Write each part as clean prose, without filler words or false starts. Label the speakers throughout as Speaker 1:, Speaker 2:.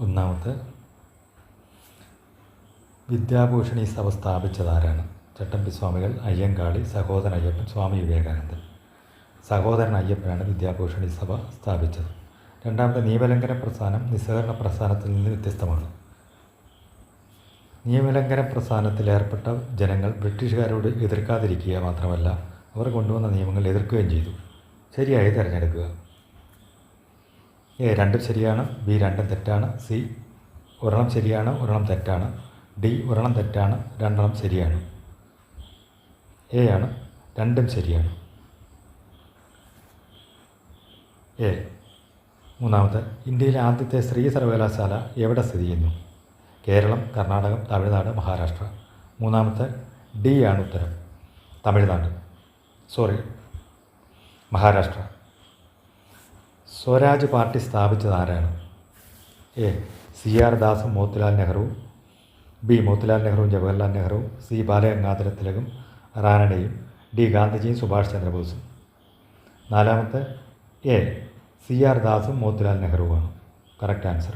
Speaker 1: ഒന്നാമത്തെ വിദ്യാഭൂഷണി സഭ സ്ഥാപിച്ചതാരാണ്? ചട്ടമ്പി സ്വാമികൾ, അയ്യങ്കാളി, സഹോദരൻ അയ്യപ്പൻ, സ്വാമി വിവേകാനന്ദൻ. സഹോദരൻ അയ്യപ്പനാണ് വിദ്യാഭൂഷണി സഭ സ്ഥാപിച്ചത്. രണ്ടാമത്തെ നിയമലംഘന പ്രസ്ഥാനം നിസ്സഹകരണ പ്രസ്ഥാനത്തിൽ നിന്ന് വ്യത്യസ്തമാണ്. നിയമലംഘന പ്രസ്ഥാനത്തിലേർപ്പെട്ട ജനങ്ങൾ ബ്രിട്ടീഷുകാരോട് എതിർക്കാതിരിക്കുക മാത്രമല്ല, അവർ കൊണ്ടുവന്ന നിയമങ്ങൾ എതിർക്കുകയും ചെയ്തു. ശരിയായി തിരഞ്ഞെടുക്കുക. എ രണ്ടും ശരിയാണ്, ബി രണ്ടും തെറ്റാണ്, സി ഒരെണ്ണം ശരിയാണ് ഒരെണ്ണം തെറ്റാണ്, ഡി ഒരെണ്ണം തെറ്റാണ് രണ്ടെണ്ണം ശരിയാണ്. എ ആണ് രണ്ടും ശരിയാണ്. എ. മൂന്നാമത്തെ ഇന്ത്യയിലെ ആദ്യത്തെ സ്ത്രീ സർവകലാശാല എവിടെ സ്ഥിതി ചെയ്യുന്നു? കേരളം, കർണാടകം, തമിഴ്നാട്, മഹാരാഷ്ട്ര. മൂന്നാമത്തെ ഡി ആണ് ഉത്തരം. തമിഴ്നാട്, മഹാരാഷ്ട്ര. സ്വരാജ് പാർട്ടി സ്ഥാപിച്ചത് ആരാണ്? എ സി ആർ ദാസും മോത്തിലാൽ നെഹ്റുവും, ബി മോത്തിലാൽ നെഹ്റുവും ജവഹർലാൽ നെഹ്റുവും, സി ബാലഗംഗാധര തിലകും റാനഡയും, ഡി ഗാന്ധിജിയും സുഭാഷ് ചന്ദ്രബോസും. നാലാമത്തെ എ സി ആർ ദാസും മോത്തിലാൽ നെഹ്റുവുമാണ് കറക്റ്റ് ആൻസർ.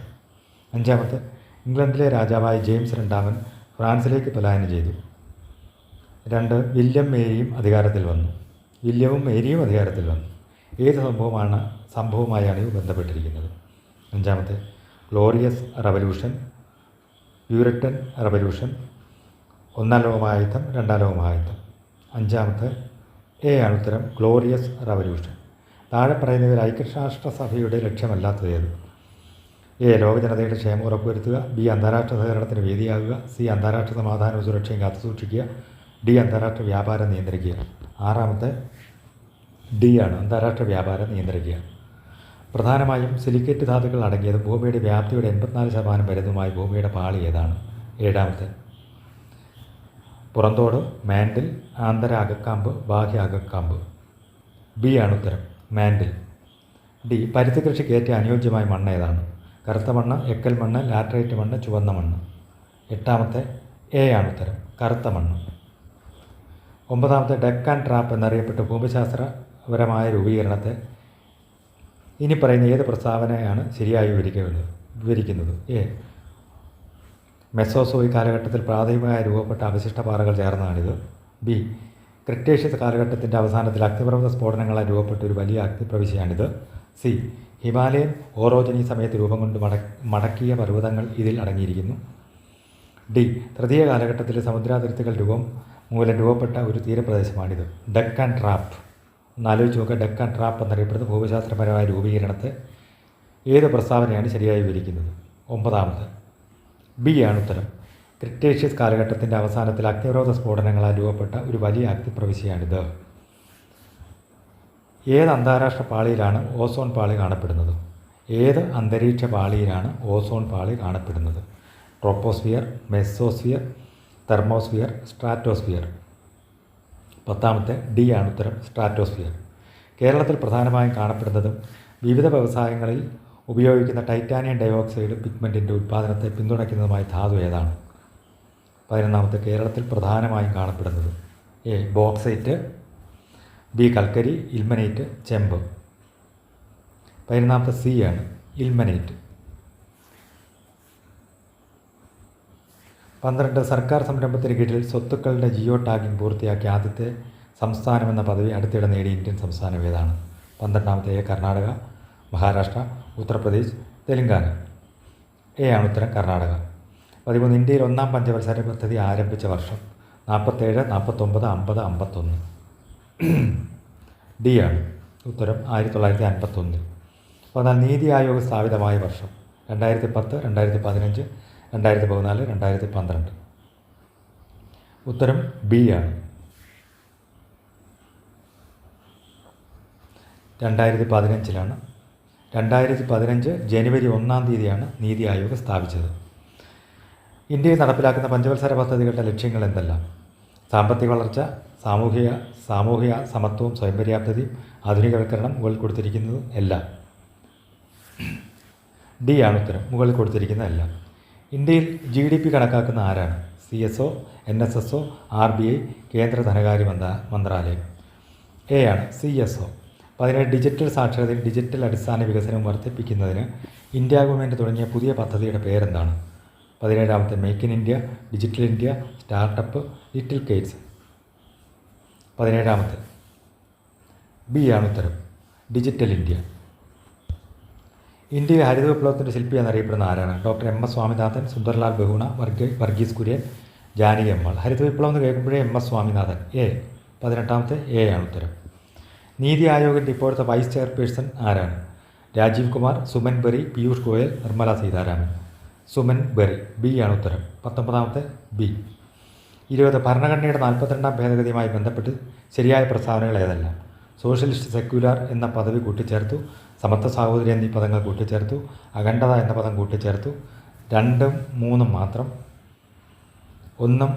Speaker 1: അഞ്ചാമത്തെ ഇംഗ്ലണ്ടിലെ രാജാവായ ജെയിംസ് രണ്ടാമൻ ഫ്രാൻസിലേക്ക് പലായനം ചെയ്തു. രണ്ട് വില്യവും മേരിയും അധികാരത്തിൽ വന്നു. ഏത് സംഭവമായാണ് ഇവ ബന്ധപ്പെട്ടിരിക്കുന്നത്? അഞ്ചാമത്തെ ഗ്ലോറിയസ് റവല്യൂഷൻ, പ്യൂരിറ്റൻ റവല്യൂഷൻ, ഒന്നാം ലോകമഹായുദ്ധം, രണ്ടാം ലോകമഹായുദ്ധം. അഞ്ചാമത്തെ എ ആണ് ഉത്തരം, ഗ്ലോറിയസ് റവല്യൂഷൻ. താഴെ പറയുന്നവയിൽ ഐക്യരാഷ്ട്രസഭയുടെ ലക്ഷ്യമല്ലാത്തത് ഏത്? എ ലോകജനതയുടെ ക്ഷേമം ഉറപ്പുവരുത്തുക, ബി അന്താരാഷ്ട്ര സഹകരണത്തിന് വേദിയാകുക, സി അന്താരാഷ്ട്ര സമാധാനവും സുരക്ഷയും കാത്തുസൂക്ഷിക്കുക, ഡി അന്താരാഷ്ട്ര വ്യാപാരം നിയന്ത്രിക്കുക. ആറാമത്തെ ഡി ആണ്, അന്താരാഷ്ട്ര വ്യാപാരം നിയന്ത്രിക്കുക. പ്രധാനമായും സിലിക്കേറ്റ് ധാതുക്കൾ അടങ്ങിയത് ഭൂമിയുടെ വ്യാപ്തിയുടെ 84% വരുന്നതുമായി ഭൂമിയുടെ പാളി ഏതാണ്? ഏഴാമത്തെ പുറന്തോട്, മാൻഡിൽ, ആന്തര അകക്കാമ്പ്, ബാഹ്യ അകക്കാമ്പ്. ബി ആണ് ഉത്തരം, മാൻഡിൽ. ഡി പരുത്തി കൃഷിക്ക് ഏറ്റവും അനുയോജ്യമായ മണ്ണ് ഏതാണ്? കറുത്ത മണ്ണ്, എക്കൽ മണ്ണ്, ലാറ്ററൈറ്റ് മണ്ണ്, ചുവന്ന മണ്ണ്. എട്ടാമത്തെ എ ആണ് ഉത്തരം, കറുത്ത മണ്ണ്. ഒമ്പതാമത്തെ ഡെക്കാൻ ട്രാപ്പ് എന്നറിയപ്പെട്ട ഭൂമിശാസ്ത്രപരമായ രൂപീകരണത്തെ ഇനി പറയുന്ന ഏത് പ്രസ്താവനയാണ് ശരിയായി വിവരിക്കുന്നത്? എ മെസോസോയിക് കാലഘട്ടത്തിൽ പ്രാഥമികമായി രൂപപ്പെട്ട അവശിഷ്ട പാറകൾ ചേർന്നതാണിത്. ബി ക്രിട്ടേഷ്യസ് കാലഘട്ടത്തിൻ്റെ അവസാനത്തിൽ അഗ്നിപർവ്വത സ്ഫോടനങ്ങളാൽ രൂപപ്പെട്ട ഒരു വലിയ അഗ്നിപ്രവിശ്യയാണിത്. സി ഹിമാലയൻ ഓറോജനി സമയത്ത് രൂപം കൊണ്ട് മടക്കിയ പർവ്വതങ്ങൾ ഇതിൽ അടങ്ങിയിരിക്കുന്നു. ഡി തൃതീയ കാലഘട്ടത്തിലെ സമുദ്രാതിർത്തികൾ മൂലം രൂപപ്പെട്ട ഒരു തീരപ്രദേശമാണിത്. ഡെക്കാൻ ട്രാപ്പ് ഒന്നാലോചിച്ച് നോക്കുക. ഡെക്കാൻ ട്രാപ്പ് എന്നറിയപ്പെടുന്ന ഭൂമിശാസ്ത്രപരമായ രൂപീകരണത്തെ ഏത് പ്രസ്താവനയാണ് ശരിയായി വിവരിക്കുന്നത്? ഒമ്പതാമത് ബി ആണ് ഉത്തരം. ക്രിട്ടേഷ്യസ് കാലഘട്ടത്തിൻ്റെ അവസാനത്തിൽ അഗ്നിപർവ്വത സ്ഫോടനങ്ങളാൽ രൂപപ്പെട്ട ഒരു വലിയ അഗ്നിപ്രവിശ്യയാണിത്. ഏത് അന്താരാഷ്ട്ര പാളിയിലാണ് ഓസോൺ പാളി കാണപ്പെടുന്നത്? ഏത് അന്തരീക്ഷ പാളിയിലാണ് ഓസോൺ പാളി കാണപ്പെടുന്നത്? Troposphere, mesosphere, thermosphere, stratosphere. പത്താമത്തെ ഡി ആണ് ഉത്തരം, സ്ട്രാറ്റോസ്ഫിയർ. കേരളത്തിൽ പ്രധാനമായും കാണപ്പെടുന്നതും വിവിധ വ്യവസായങ്ങളിൽ ഉപയോഗിക്കുന്ന ടൈറ്റാനിയം ഡയോക്സൈഡ് പിഗ്മെൻറ്റിൻ്റെ ഉൽപ്പാദനത്തെ പിന്തുണയ്ക്കുന്നതുമായ ധാതു ഏതാണ്? പതിനൊന്നാമത്തെ കേരളത്തിൽ പ്രധാനമായും കാണപ്പെടുന്നത് എ ബോക്സൈറ്റ്, ബി കൽക്കരി, ഇൽമനേറ്റ്, ചെമ്പ്. പതിനൊന്നാമത്തെ സി ആണ്, ഇൽമനേറ്റ്. 12 സർക്കാർ സംരംഭത്തിന് കീഴിൽ സ്വത്തുക്കളുടെ ജിയോ ടാഗിംഗ് പൂർത്തിയാക്കിയ ആദ്യത്തെ സംസ്ഥാനമെന്ന പദവി അടുത്തിടെ നേടിയ ഇന്ത്യൻ സംസ്ഥാനം ഏതാണ്? 12ാമത്തെ എ കർണാടക, മഹാരാഷ്ട്ര, ഉത്തർപ്രദേശ്, തെലങ്കാന. എ ആണ് ഉത്തരം, കർണാടക. 13 ഇന്ത്യയിൽ ഒന്നാം പഞ്ചവത്സര പദ്ധതി ആരംഭിച്ച വർഷം? 47, 49, 50, 51. ഡി ആണ് ഉത്തരം, 1951. എന്നാൽ നീതി ആയോഗ് സ്ഥാപിതമായ വർഷം? 2010, 2015, 2014, 2012. ഉത്തരം ബി ആണ്, 2015. 2015 ജനുവരി 1-ാം തീയതിയാണ് നീതി ആയോഗ് സ്ഥാപിച്ചത്. ഇന്ത്യയിൽ നടപ്പിലാക്കുന്ന പഞ്ചവത്സര പദ്ധതികളുടെ ലക്ഷ്യങ്ങൾ എന്തെല്ലാം? സാമ്പത്തിക വളർച്ച, സാമൂഹിക സമത്വവും സ്വയം പര്യാപ്തതയും ആധുനികവൽക്കരണം. മുകളിൽ കൊടുത്തിരിക്കുന്നത് എല്ലാം. ഡി ആണ് ഉത്തരം, മുകളിൽ കൊടുത്തിരിക്കുന്ന എല്ലാം. ഇന്ത്യയിൽ GDP കണക്കാക്കുന്ന ആരാണ്? CSO, NSSO, RBI, കേന്ദ്ര ധനകാര്യ മന്ത്രാലയം. എ ആണ് CSO. 17 ഡിജിറ്റൽ സാക്ഷരതയും ഡിജിറ്റൽ അടിസ്ഥാന വികസനവും വർദ്ധിപ്പിക്കുന്നതിന് ഇന്ത്യ ഗവൺമെൻറ് തുടങ്ങിയ പുതിയ പദ്ധതിയുടെ പേരെന്താണ്? 17 make in India, digital India, startup, little cats. 17 B ആണ് ഉത്തരം, ഡിജിറ്റൽ ഇന്ത്യ. ഇന്ത്യയിലെ ഹരിത വിപ്ലവത്തിൻ്റെ ശില്പി എന്നറിയപ്പെടുന്ന ആരാണ്? Doctor M S Swaminathan, Sundarlal Bahuna, Varghese Kurian, Janaki Ammal. ഹരിത വിപ്ലവം എന്ന് കേൾക്കുമ്പോഴേ എം എസ് സ്വാമിനാഥൻ. 18 എ ആണ് ഉത്തരം. നീതി ആയോഗിൻ്റെ ഇപ്പോഴത്തെ വൈസ് ചെയർപേഴ്സൺ ആരാണ്? രാജീവ് കുമാർ, സുമൻ ബെറി, പീയൂഷ് ഗോയൽ, നിർമ്മല സീതാരാമൻ. സുമൻ ബെറി. ബി ആണ് ഉത്തരം. 19 ബി. 20 ഭരണഘടനയുടെ 42ാം ഭേദഗതിയുമായി ബന്ധപ്പെട്ട് ശരിയായ പ്രസ്താവനകൾ ഏതെല്ലാം? സോഷ്യലിസ്റ്റ് സെക്യുലർ എന്ന പദവി കൂട്ടിച്ചേർത്തു, സമത്വ സാഹോദര്യം എന്നീ പദങ്ങൾ കൂട്ടിച്ചേർത്തു, അഖണ്ഡത എന്ന പദം കൂട്ടിച്ചേർത്തു, 2ഉം 3ഉം മാത്രം, 1ഉം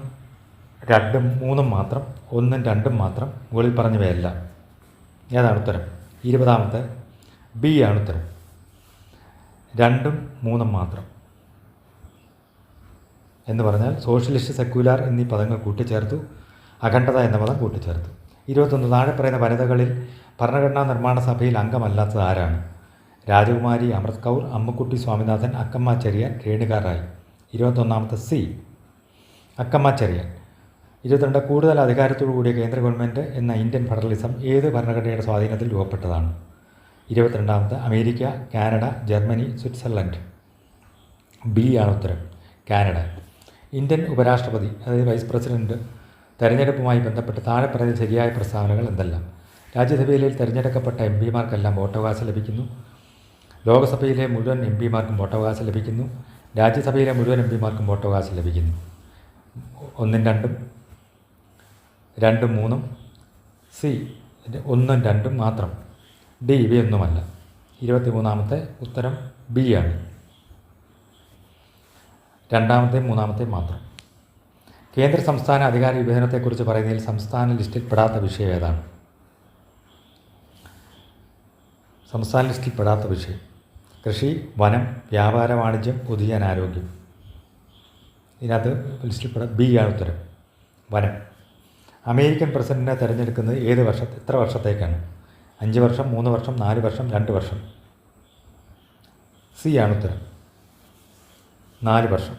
Speaker 1: 2ഉം 3ഉം മാത്രം, 1ഉം 2ഉം മാത്രം, മുകളിൽ പറഞ്ഞവയല്ല. ഏതാണ് ഉത്തരം? 20 ബി ആണ് ഉത്തരം. 2ഉം 3ഉം മാത്രം എന്ന് പറഞ്ഞാൽ സോഷ്യലിസ്റ്റ് സെക്യുലർ എന്നീ പദങ്ങൾ കൂട്ടിച്ചേർത്തു, അഖണ്ഡത എന്ന പദം കൂട്ടിച്ചേർത്തു. 21 താഴെ പറയുന്ന വനിതകളിൽ ഭരണഘടനാ നിർമ്മാണ സഭയിൽ അംഗമല്ലാത്തത് ആരാണ്? രാജകുമാരി അമൃത് കൗർ, അമ്മുക്കുട്ടി സ്വാമിനാഥൻ, അക്കമ്മ ചെറിയാൻ, രേണുക റായ്. 21 സി അക്കമ്മ ചെറിയാൻ. 22 കൂടുതൽ അധികാരത്തോടു കൂടിയ കേന്ദ്ര ഗവൺമെൻറ് എന്ന ഇന്ത്യൻ ഫെഡറലിസം ഏത് ഭരണഘടനയുടെ സ്വാധീനത്തിൽ രൂപപ്പെട്ടതാണ്? 22 America, Canada, Germany, Switzerland. B ആണ് ഉത്തരം, കാനഡ. ഇന്ത്യൻ ഉപരാഷ്ട്രപതി അതായത് വൈസ് പ്രസിഡന്റ് തെരഞ്ഞെടുപ്പുമായി ബന്ധപ്പെട്ട് താഴെ പറയുന്ന ശരിയായ പ്രസ്താവനകൾ എന്തെല്ലാം? രാജ്യസഭയിലെ തിരഞ്ഞെടുക്കപ്പെട്ട എം പിമാർക്കെല്ലാം വോട്ടവകാശം ലഭിക്കുന്നു. ലോകസഭയിലെ മുഴുവൻ എം പിമാർക്കും വോട്ടവകാശം ലഭിക്കുന്നു. രാജ്യസഭയിലെ മുഴുവൻ എം പിമാർക്കും വോട്ടവകാശം ലഭിക്കുന്നു. 1ഉം 2ഉം, 2ഉം 3ഉം. സി 1ഉം 2ഉം മാത്രം. ഡി ഇവയൊന്നുമല്ല. 23 ഉത്തരം ബി ആണ്. 2ാമത്തെയും 3ാമത്തെയും മാത്രം. കേന്ദ്ര സംസ്ഥാന അധികാര വിഭജനത്തെക്കുറിച്ച് പറയുന്നതിൽ സംസ്ഥാന ലിസ്റ്റിൽ പെടാത്ത വിഷയം ഏതാണ്? സംസ്ഥാന ലിസ്റ്റിൽ പെടാത്ത വിഷയം കൃഷി, വനം, വ്യാപാര വാണിജ്യം, പൊതുജനാരോഗ്യം. ഇതിനകത്ത് ലിസ്റ്റിൽ ബി ആണ് ഉത്തരം, വനം. അമേരിക്കൻ പ്രസിഡന്റിനെ തിരഞ്ഞെടുക്കുന്നത് എത്ര വർഷത്തേക്കാണ്? 5 വർഷം, 3 വർഷം, 4 വർഷം, 2 വർഷം. സി ആണ് ഉത്തരം, 4 വർഷം.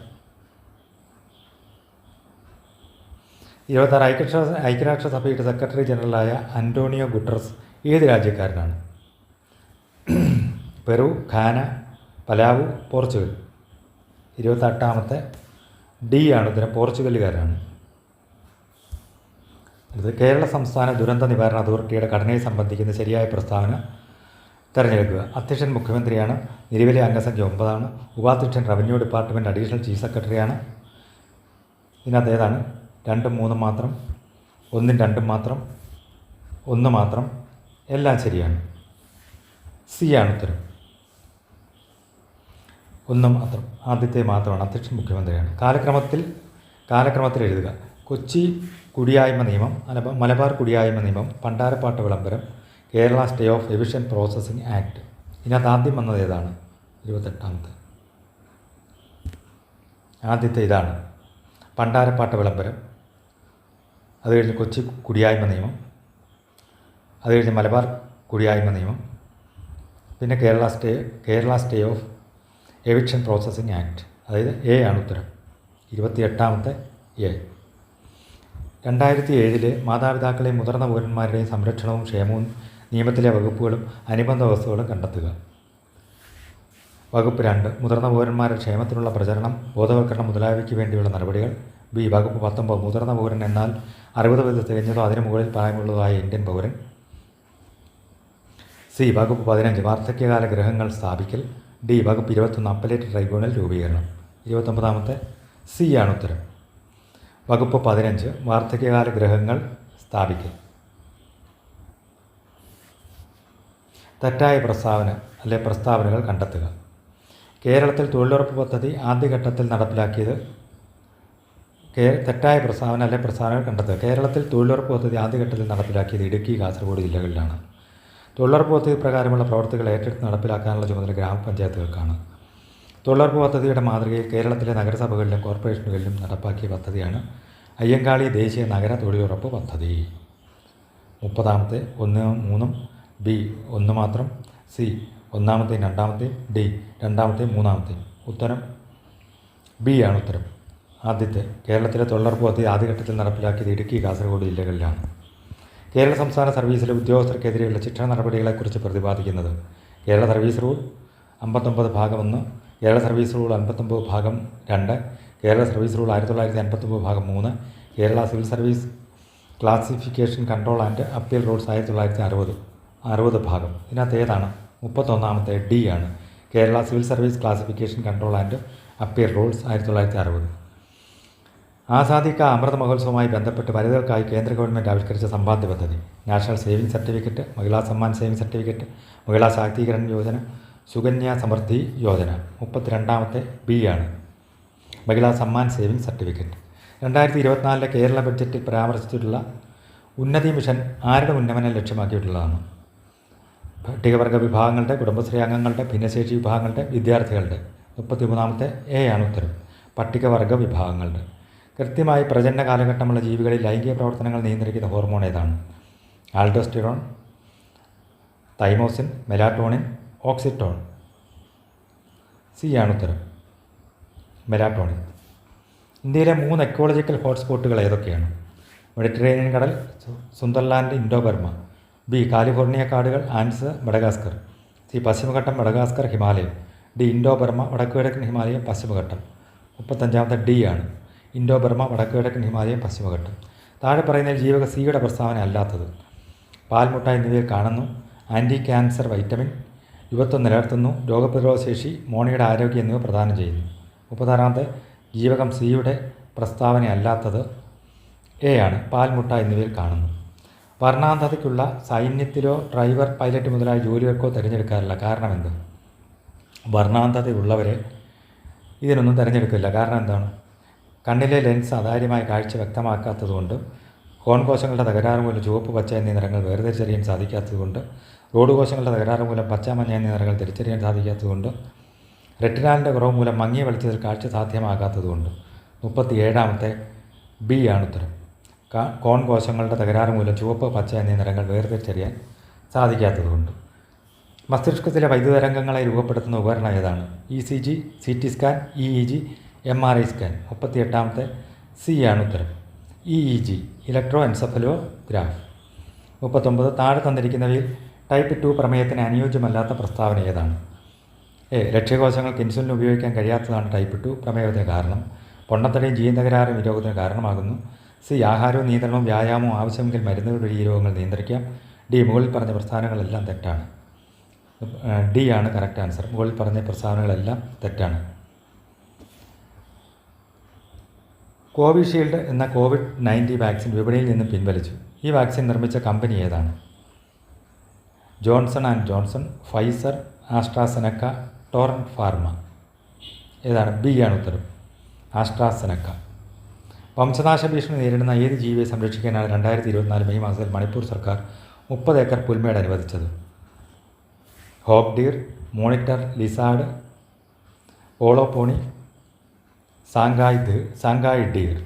Speaker 1: 26 ഐക്യരാഷ്ട്രസഭയുടെ സെക്രട്ടറി ജനറലായ അന്റോണിയോ ഗുട്ടറസ് ഏത് രാജ്യക്കാരനാണ്? Peru, Ghana, Palau, Portugal. 28 D ആണ് ഉത്തരം, പോർച്ചുഗലുകാരാണ്. ഇത് കേരള സംസ്ഥാന ദുരന്ത നിവാരണ അതോറിറ്റിയുടെ ഘടനയെ സംബന്ധിക്കുന്ന ശരിയായ പ്രസ്താവന തിരഞ്ഞെടുക്കുക. അധ്യക്ഷൻ മുഖ്യമന്ത്രിയാണ്. നിലവിലെ അംഗസംഖ്യ 9 ആണ്. ഉപാധ്യക്ഷൻ റവന്യൂ ഡിപ്പാർട്ട്മെൻറ്റ് അഡീഷണൽ ചീഫ് സെക്രട്ടറിയാണ്. ഇതിനകത്ത് ഏതാണ്? 2ഉം 3ഉം മാത്രം, 1ഉം 2ഉം മാത്രം, 1 മാത്രം. എല്ലാം ശരിയാണ്. സി ആണ് ഉത്തരം, 1 മാത്രം. ആദ്യത്തെ മാത്രമാണ്. അധ്യക്ഷൻ മുഖ്യമന്ത്രിയാണ്. കാലക്രമത്തിൽ എഴുതുക. കൊച്ചി കുടിയായ്മ നിയമം, മലബാർ കുടിയായ്മ നിയമം, പണ്ടാരപ്പാട്ട് വിളംബരം, Kerala stay of evasion processing act. ഇതിനകത്ത് ആദ്യം വന്നത് ഏതാണ്? 28. ആദ്യത്തെ ഇതാണ് പണ്ടാരപ്പാട്ട് വിളംബരം. അത് കഴിഞ്ഞ് കൊച്ചി കുടിയായ്മ നിയമം, അത് കഴിഞ്ഞ് മലബാർ കുടിയായ്മ നിയമം, പിന്നെ Kerala stay of eviction processing act. അതായത് എ ആണ് ഉത്തരം, 28 എ. 2007 മാതാപിതാക്കളെയും മുതിർന്ന പൗരന്മാരുടെയും സംരക്ഷണവും ക്ഷേമവും നിയമത്തിലെ വകുപ്പുകളും അനുബന്ധ വസ്തുക്കളും കണ്ടെത്തുക. വകുപ്പ് 2 മുതിർന്ന പൗരന്മാരുടെ ക്ഷേമത്തിനുള്ള പ്രചരണം, ബോധവൽക്കരണം മുതലായവയ്ക്ക് വേണ്ടിയുള്ള നടപടികൾ. ബി വകുപ്പ് 19 മുതിർന്ന പൗരൻ എന്നാൽ 60 വയസ്സ് തികഞ്ഞതോ അതിനു മുകളിൽ പ്രായമുള്ളതായ ഇന്ത്യൻ പൗരൻ. സി വകുപ്പ് 15 വാർദ്ധക്യകാല ഗൃഹങ്ങൾ സ്ഥാപിക്കൽ. ഡി വകുപ്പ് 21 അപ്പലേറ്റ് ട്രൈബ്യൂണൽ രൂപീകരണം. 29 സി ആണ് ഉത്തരം, വകുപ്പ് 15 വാർദ്ധക്യകാല ഗൃഹങ്ങൾ സ്ഥാപിക്കൽ. തെറ്റായ പ്രസ്താവനകൾ കണ്ടെത്തുക. കേരളത്തിൽ തൊഴിലുറപ്പ് പദ്ധതി ആദ്യഘട്ടത്തിൽ നടപ്പിലാക്കിയത്. തെറ്റായ പ്രസ്താവനകൾ കണ്ടെത്തുക. കേരളത്തിൽ തൊഴിലുറപ്പ് പദ്ധതി ആദ്യഘട്ടത്തിൽ നടപ്പിലാക്കിയത് ഇടുക്കി, കാസർഗോഡ് ജില്ലകളിലാണ്. തൊഴിലുറപ്പ് പദ്ധതി പ്രകാരമുള്ള പ്രവർത്തികൾ ഏറ്റെടുത്ത് നടപ്പിലാക്കാനുള്ള ചുമതല ഗ്രാമപഞ്ചായത്തുകൾക്കാണ്. തൊഴിലുറപ്പ് പദ്ധതിയുടെ മാതൃകയിൽ കേരളത്തിലെ നഗരസഭകളിലും കോർപ്പറേഷനുകളിലും നടപ്പാക്കിയ പദ്ധതിയാണ് അയ്യങ്കാളി ദേശീയ നഗര തൊഴിലുറപ്പ് പദ്ധതി. 30 1, 3 ബി ഒന്ന് മാത്രം, സി ഒന്നാമത്തെയും രണ്ടാമത്തെയും, ഡി രണ്ടാമത്തെയും മൂന്നാമത്തെയും. ഉത്തരം ബി ആണ് ഉത്തരം. ആദ്യത്തെ കേരളത്തിലെ തൊഴിലുറപ്പ് പദ്ധതി ആദ്യഘട്ടത്തിൽ നടപ്പിലാക്കിയത് ഇടുക്കി, കാസർഗോഡ് ജില്ലകളിലാണ്. കേരള സംസ്ഥാന സർവീസിലെ ഉദ്യോഗസ്ഥർക്കെതിരെയുള്ള ശിക്ഷണ നടപടികളെക്കുറിച്ച് പ്രതിപാദിക്കുന്നത് കേരള സർവീസ് റൂൾ 59 ഭാഗം 1, കേരള സർവീസ് റൂൾ 59 ഭാഗം 2, കേരള സർവീസ് റൂൾ 1959 ഭാഗം 3, Kerala civil service classification control and appeal rules 1960 ഭാഗം. ഇതിനകത്ത് ഏതാണ്? 31ാമത്തെ ഡി ആണ്. Kerala civil service classification control and appeal rules 1960. Azadi കാ അമൃത് മഹോത്സവവുമായി ബന്ധപ്പെട്ട് വനിതകൾക്കായി കേന്ദ്ര ഗവൺമെൻറ് ആവിഷ്കരിച്ച സമ്പാദ്യ പദ്ധതി നാഷണൽ സേവിംഗ് സർട്ടിഫിക്കറ്റ്, മഹിളാ സമ്മാൻ സേവിംഗ് സർട്ടിഫിക്കറ്റ്, മഹിളാ ശാക്തീകരൺ യോജന, സുകന്യ സമൃദ്ധി യോജന. 32ാമത്തെ ബി ആണ്, മഹിളാ സമ്മാൻ സേവിംഗ് സർട്ടിഫിക്കറ്റ്. 2024 കേരള ബഡ്ജറ്റിൽ പരാമർശിച്ചിട്ടുള്ള ഉന്നതി മിഷൻ ആരുടെ ഉന്നമനം ലക്ഷ്യമാക്കിയിട്ടുള്ളതാണ്? പട്ടികവർഗ വിഭാഗങ്ങളുടെ, കുടുംബശ്രീ അംഗങ്ങളുടെ, ഭിന്നശേഷി വിഭാഗങ്ങളുടെ, വിദ്യാർത്ഥികളുടെ. 33ാമത്തെ എ ആണ് ഉത്തരം, പട്ടികവർഗ വിഭാഗങ്ങളുടെ. കൃത്യമായി പ്രജനന കാലഘട്ടമുള്ള ജീവികളിൽ ലൈംഗിക പ്രവർത്തനങ്ങൾ നിയന്ത്രിക്കുന്ന ഹോർമോൺ ഏതാണ്? Aldosterone, thymosin, melatonin, oxytocin. C ആണ് ഉത്തരം, മെലാറ്റോണിൻ. ഇന്ത്യയിലെ 3 എക്കോളജിക്കൽ ഹോട്ട്സ്പോട്ടുകൾ ഏതൊക്കെയാണ്? മെഡിറ്ററേനിയൻ കടൽ, സുന്ദർലാൻഡ്, ഇൻഡോ ബർമ. ബി കാലിഫോർണിയ കാടുകൾ, ആൻഡ്സ്, മഡഗാസ്കർ. സി പശ്ചിമഘട്ടം, മഡഗാസ്കർ, ഹിമാലയം. ഡി ഇൻഡോ ബർമ, വടക്കുകിഴക്കൻ ഹിമാലയം, പശ്ചിമഘട്ടം. 35ാമത്തെ ഡി ആണ്, ഇൻഡോ ബർമ, വടക്കുകിഴക്കൻ ഹിമാലയം, പശ്ചിമഘട്ടം. താഴെ പറയുന്നതിൽ ജീവക സിയുടെ പ്രസ്താവന അല്ലാത്തത്? പാൽമുട്ട എന്നിവയിൽ കാണുന്നു ആൻറ്റി ക്യാൻസർ വൈറ്റമിൻ, യുവത്വം നിലനിർത്തുന്നു, രോഗപ്രതിരോധശേഷി, മോണയുടെ ആരോഗ്യം എന്നിവ പ്രദാനം ചെയ്യുന്നു. 36ാമത്തെ ജീവകം സിയുടെ പ്രസ്താവന അല്ലാത്തത് എ ആണ്, പാൽമുട്ട എന്നിവയിൽ കാണുന്നു. വർണ്ണാന്ധതയ്ക്കുള്ള സൈന്യത്തിലോ ഡ്രൈവർ, പൈലറ്റ് മുതലായ ജോലികൾക്കോ തിരഞ്ഞെടുക്കാറില്ല. കാരണം എന്ത്? വർണ്ണാന്ധതയുള്ളവരെ ഇതിനൊന്നും തിരഞ്ഞെടുക്കില്ല. കാരണം എന്താണ്? കണ്ണിലെ ലെൻസ് അതാര്യമായ കാഴ്ച വ്യക്തമാക്കാത്തതുകൊണ്ട്, കോൺകോശങ്ങളുടെ തകരാറ് മൂലം ചുവപ്പ്, പച്ച എന്നീ നിറങ്ങൾ വേർതിരിച്ചറിയാൻ സാധിക്കാത്തതുകൊണ്ട്, റോഡ് കോശങ്ങളുടെ തകരാറ് മൂലം പച്ച, മഞ്ഞ എന്നീ നിറങ്ങൾ തിരിച്ചറിയാൻ സാധിക്കാത്തതുകൊണ്ട്, റെറ്റിനാലിൻ്റെ കുറവ് മൂലം മങ്ങിയ വെളിച്ചത്തിൽ കാഴ്ച സാധ്യമാകാത്തതുകൊണ്ട്. 37ാമത്തെ ബി ആണ് ഉത്തരം, കോൺകോശങ്ങളുടെ തകരാറ് മൂലം ചുവപ്പ്, പച്ച എന്നീ നിറങ്ങൾ വേർതിരിച്ചറിയാൻ സാധിക്കാത്തതുകൊണ്ട്. മസ്തിഷ്കത്തിലെ വൈദ്യുതരംഗങ്ങളെ രൂപപ്പെടുത്തുന്ന ഉപകരണം ഏതാണ്? ECG, CT scan, EEG, MRI scan. 38ാമത്തെ സി ആണ് ഉത്തരം, EEG, ഇലക്ട്രോ എൻസെഫലോഗ്രാഫ്. 39 താഴെ തന്നിരിക്കുന്നവയിൽ ടൈപ്പ് 2 പ്രമേയത്തിന് അനുയോജ്യമല്ലാത്ത പ്രസ്താവന ഏതാണ്? എ ലക്ഷ്യകോശങ്ങൾക്ക് ഇൻസുലിൻ ഉപയോഗിക്കാൻ കഴിയാത്തതാണ് ടൈപ്പ് 2 പ്രമേയത്തിന് കാരണം. പൊണ്ണത്തടിയും ജീൻ തകരാറും ഈ രോഗത്തിന് കാരണമാകുന്നു. സി ആഹാരവും നിയന്ത്രണവും വ്യായാമവും ആവശ്യമെങ്കിൽ മരുന്നുകൾ വഴി ഈ രോഗങ്ങൾ നിയന്ത്രിക്കാം. ഡി മുകളിൽ പറഞ്ഞ പ്രസ്താവനകളെല്ലാം തെറ്റാണ്. ഡി ആണ് കറക്റ്റ് ആൻസർ. മുകളിൽ പറഞ്ഞ പ്രസ്താവനകളെല്ലാം തെറ്റാണ്. കോവിഷീൽഡ് എന്ന COVID-19 വാക്സിൻ വിപണിയിൽ നിന്ന് പിൻവലിച്ചു. ഈ വാക്സിൻ നിർമ്മിച്ച കമ്പനി ഏതാണ്? Johnson and Johnson, Pfizer, AstraZeneca, torrent pharma. ഏതാണ്? ബി ആണ് ഉത്തരം, ആസ്ട്രാസെനക്ക. വംശനാശ ഭീഷണി നേരിടുന്ന ഏത് ജീവിയെ സംരക്ഷിക്കാനാണ് 2024 മെയ് മാസത്തിൽ മണിപ്പൂർ സർക്കാർ 30 ഏക്കർ പുൽമേട് അനുവദിച്ചത്? ഹോക്ക് ഡീർ, മോണിറ്റർ ലിസാർഡ്, ഓളോപോണി, സാങ്കായ് ഡീർ.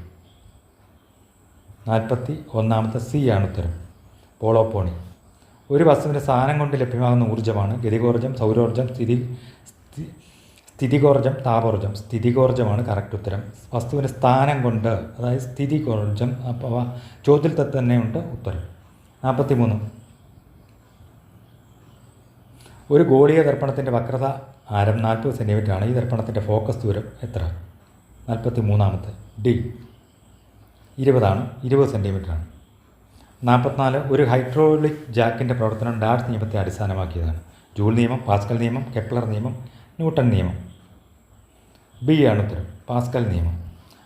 Speaker 1: 41ാമത്തെ സി ആണ് ഉത്തരം, പോളോപോണി. ഒരു വസ്തുവിൻ്റെ സ്ഥാനം കൊണ്ട് ലഭ്യമാകുന്ന ഊർജ്ജമാണ് ഗതികോർജ്ജം, സൗരോർജ്ജം, സ്ഥിതികോർജ്ജം, താപോർജ്ജം. സ്ഥിതികോർജ്ജമാണ് കറക്റ്റ് ഉത്തരം. വസ്തുവിൻ്റെ സ്ഥാനം കൊണ്ട്, അതായത് സ്ഥിതികോർജ്ജം. അപ്പോൾ ചോദ്യത്തിൽ തന്നെയുണ്ട് ഉത്തരം. 43 ഒരു ഗോളീയ ദർപ്പണത്തിൻ്റെ വക്രത ആരം 40 സെൻറ്റിമീറ്ററാണ്. ഈ ദർപ്പണത്തിൻ്റെ ഫോക്കസ് ദൂരം എത്ര? 43ാമത്തെ ഡി 20 20 സെൻറ്റിമീറ്ററാണ്. 44 ഒരു ഹൈഡ്രോളിക് ജാക്കിൻ്റെ പ്രവർത്തനം ഡാർട്ട് നിയമത്തെ അടിസ്ഥാനമാക്കിയതാണ്. ജൂൾ നിയമം, പാസ്കൽ നിയമം, കെപ്ലർ നിയമം, ന്യൂട്ടൺ നിയമം. ബി ആണ് ഉത്തരം, പാസ്കൽ നിയമം.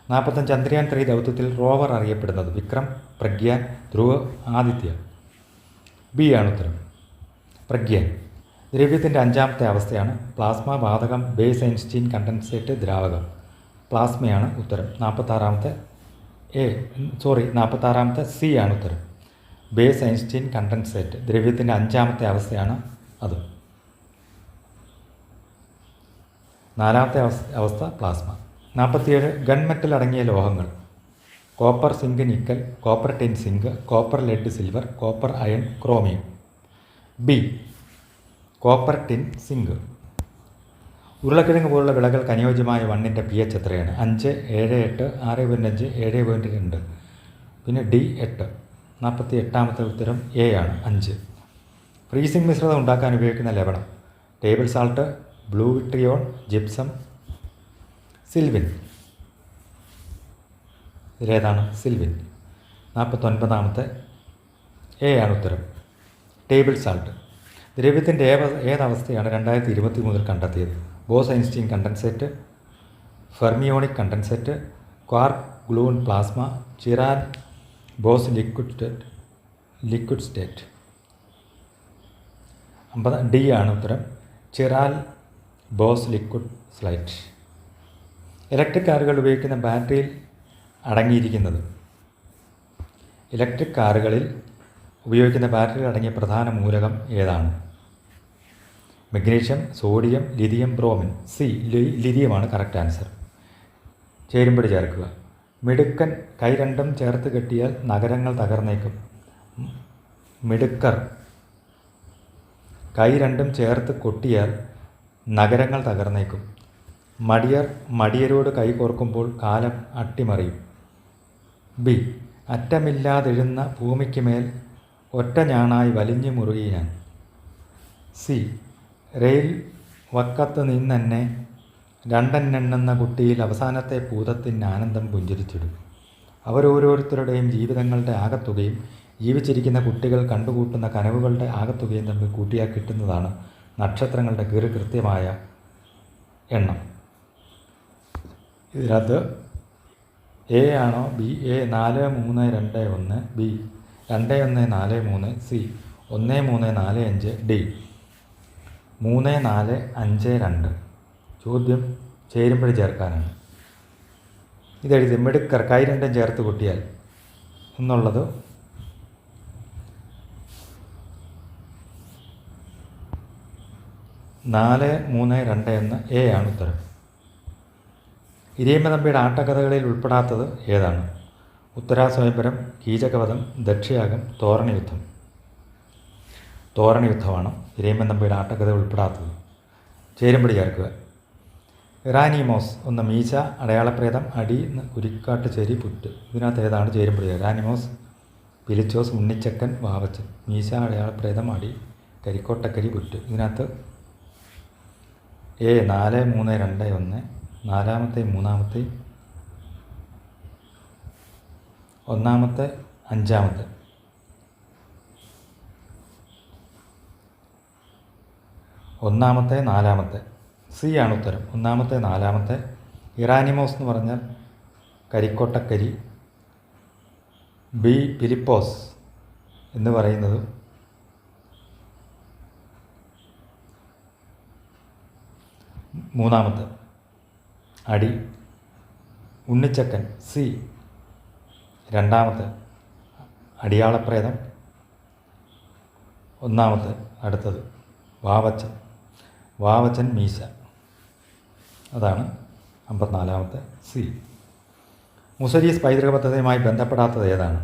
Speaker 1: 45 ചന്ദ്രയാൻ 3 ദൗത്യത്തിൽ റോവർ അറിയപ്പെടുന്നത്? വിക്രം, പ്രഗ്യാൻ, ധ്രുവ്, ആദിത്യ. ബി ആണ് ഉത്തരം, പ്രഗ്യാൻ. ദ്രവ്യത്തിൻ്റെ 5ാമത്തെ അവസ്ഥയാണ് പ്ലാസ്മ, വാതകം, ബേസ് ഐൻസ്റ്റീൻ കണ്ടൻസേറ്റ്, ദ്രാവകം. പ്ലാസ്മയാണ് ഉത്തരം. 46ാമത്തെ സി ആണ് ഉത്തരം, ബേസ് ഐൻസ്റ്റീൻ കണ്ടൻസേറ്റ്. ദ്രവ്യത്തിൻ്റെ 5ാമത്തെ അവസ്ഥയാണ് അത്. 4ാമത്തെ അവസ്ഥ പ്ലാസ്മ. 47 ഗൺമെറ്റൽ അടങ്ങിയ ലോഹങ്ങൾ? Copper, zinc, nickel, copper tin zinc, copper lead silver, copper iron, chromium. B. Copper tin zinc. ഉരുളക്കിഴങ്ങ് പോലുള്ള വിളകൾക്ക് അനുയോജ്യമായ മണ്ണിൻ്റെ pH എത്രയാണ്? 5, 7, 8, 6.5, 7.2. പിന്നെ ഡി 8. 48ാമത്തെ ഉത്തരം എ ആണ്, 5. ഫ്രീസിംഗ് മിശ്രിതം ഉണ്ടാക്കാൻ ഉപയോഗിക്കുന്ന ലവണം: table salt, blue vitriol, gypsum, sylvine. ഇതിലേതാണ് സിൽവിൻ? 49ാമത്തെ എ ആണ് ഉത്തരം, ടേബിൾ സാൾട്ട്. ദ്രവ്യത്തിൻ്റെ ഏതവസ്ഥയാണ് 2023 കണ്ടെത്തിയത്? Bose Einstein condensate, fermionic condensate, quark gluon plasma, chiral Bose liquid state. D ആണ് ഉത്തരം, chiral Bose liquid state. Electric കാറുകൾ ഉപയോഗിക്കുന്ന ബാറ്ററിയിൽ അടങ്ങിയിരിക്കുന്നത്: ഇലക്ട്രിക് കാറുകളിൽ ഉപയോഗിക്കുന്ന ബാറ്ററിയിൽ അടങ്ങിയ പ്രധാന മൂലകം ഏതാണ്? Magnesium, sodium, lithium, bromine. C, ലിഥിയമാണ് കറക്റ്റ് ആൻസർ. ചേരുംപടി ചേർക്കുക: മിടുക്കൻ കൈ രണ്ടും ചേർത്ത് കെട്ടിയാൽ നഗരങ്ങൾ തകർന്നേക്കും. മിടുക്കർ കൈ രണ്ടും ചേർത്ത് കൊട്ടിയാൽ നഗരങ്ങൾ തകർന്നേക്കും. മടിയർ മടിയരോട് കൈ കോർക്കുമ്പോൾ കാലം അട്ടിമറിയും. ബി. അറ്റമില്ലാതെഴുന്ന ഭൂമിക്ക് മേൽ ഒറ്റ ഞാണായി വലിഞ്ഞു മുറുകി ഞാൻ. സി. റെയിൽ വക്കത്ത് നിന്നെന്നെ രണ്ടെണ്ണെണ്ണുന്ന കുട്ടിയിൽ അവസാനത്തെ ഭൂതത്തിന് ആനന്ദം പുഞ്ചിരിച്ചിടും. അവരോരോരുത്തരുടെയും ജീവിതങ്ങളുടെ ആകത്തുകയും ജീവിച്ചിരിക്കുന്ന കുട്ടികൾ കണ്ടുകൂട്ടുന്ന കനവുകളുടെ ആകത്തുകയും തമ്മിൽ കൂട്ടിയാൽ കിട്ടുന്നതാണ് നക്ഷത്രങ്ങളുടെ കൃത്യമായ എണ്ണം. ഇതിനകത്ത് എ ആണോ B? A 4, 3, 2, 1. B 2, 1, 4, 3. C 1, 3, 4, 5. D 3, 4, 5, 2. ചോദ്യം ചേരുംപടി ചേർക്കാനാണ്. ഇതെഴുതി: മിടുക്കർ കൈ രണ്ടും ചേർത്ത് കൊട്ടിയാൽ എന്നുള്ളത് 4, 3, 2 എന്ന് എ ആണ് ഉത്തരം. ഇരയിമ്മ തമ്പിയുടെ ആട്ടക്കഥകളിൽ ഉൾപ്പെടാത്തത് ഏതാണ്? ഉത്തരാസ്വയംവരം, കീചകവധം, ദക്ഷയാഗം, തോരണയുദ്ധം. തോരണയുദ്ധമാണ് ഇരയിമ്മ തമ്പിയുടെ ആട്ടക്കഥ ഉൾപ്പെടാത്തത്. ചേരുംപടി ചേർക്കുക: ഇറാനിമോസ് 1 മീശ, അടയാളപ്രേതം, അടി, കുരിക്കാട്ട് ചെരി, പുറ്റ്. ഇതിനകത്ത് ഏതാണ് ചേരുംപടി? ഇറാനിമോസ്, പിലിച്ചോസ്, ഉണ്ണിച്ചക്കൻ, വാവച്ചൻ. മീശ, അടയാളപ്രേതം, അടി, കരിക്കോട്ടക്കരി, പുറ്റ്. ഇതിനകത്ത് എ 4, 3, 2, 1. 4ാമത്തെ 3ാമത്തെ 1ാമത്തെ 5ാമത്തെ. 1ാമത്തെ 4ാമത്തെ. സി ആണ് ഉത്തരം, 1ാമത്തെ 4ാമത്തെ. ഇറാനിമോസ് എന്ന് പറഞ്ഞാൽ കരിക്കോട്ടക്കരി. ബി ഫിലിപ്പോസ് എന്ന് പറയുന്നത് മൂന്നാമത്തെ. അടി ഉണ്ണിച്ചക്കൻ. സി 2ാമത്തെ. അടിയാളപ്രേതം 1ാമത്തെ. അടുത്തത് വാവച്ചൻ. വാവച്ചൻ മീശ. അതാണ് 54ാമത്തെ. സി. മുസരീസ് പൈതൃക പദ്ധതിയുമായി ബന്ധപ്പെടാത്തത് ഏതാണ്?